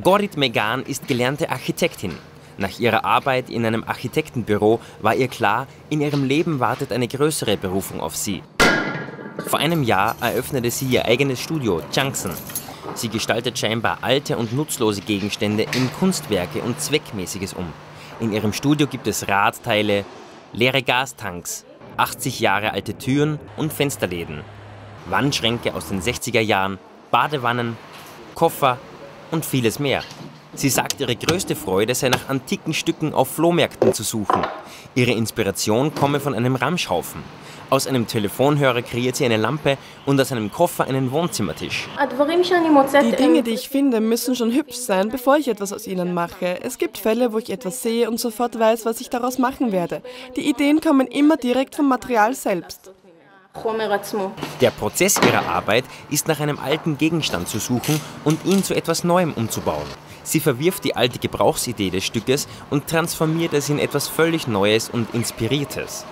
Gorit Megan ist gelernte Architektin. Nach ihrer Arbeit in einem Architektenbüro war ihr klar, in ihrem Leben wartet eine größere Berufung auf sie. Vor einem Jahr eröffnete sie ihr eigenes Studio, Junction. Sie gestaltet scheinbar alte und nutzlose Gegenstände in Kunstwerke und Zweckmäßiges um. In ihrem Studio gibt es Radteile, leere Gastanks, 80 Jahre alte Türen und Fensterläden, Wandschränke aus den 60er Jahren, Badewannen, Koffer und vieles mehr. Sie sagt, ihre größte Freude sei nach antiken Stücken auf Flohmärkten zu suchen. Ihre Inspiration komme von einem Ramschhaufen. Aus einem Telefonhörer kreiert sie eine Lampe und aus einem Koffer einen Wohnzimmertisch. Die Dinge, die ich finde, müssen schon hübsch sein, bevor ich etwas aus ihnen mache. Es gibt Fälle, wo ich etwas sehe und sofort weiß, was ich daraus machen werde. Die Ideen kommen immer direkt vom Material selbst. Der Prozess ihrer Arbeit ist, nach einem alten Gegenstand zu suchen und ihn zu etwas Neuem umzubauen. Sie verwirft die alte Gebrauchsidee des Stückes und transformiert es in etwas völlig Neues und Inspiriertes.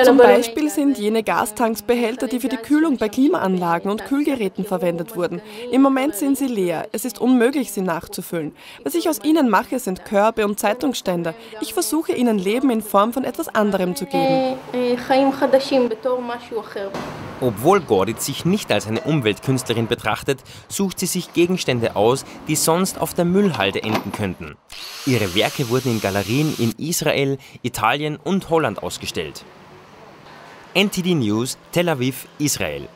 Zum Beispiel sind jene Gastanksbehälter, die für die Kühlung bei Klimaanlagen und Kühlgeräten verwendet wurden. Im Moment sind sie leer. Es ist unmöglich, sie nachzufüllen. Was ich aus ihnen mache, sind Körbe und Zeitungsständer. Ich versuche ihnen Leben in Form von etwas anderem zu geben. Obwohl Gorit sich nicht als eine Umweltkünstlerin betrachtet, sucht sie sich Gegenstände aus, die sonst auf der Müllhalde enden könnten. Ihre Werke wurden in Galerien in Israel, Italien und Holland ausgestellt. NTD News, Tel Aviv, Israel.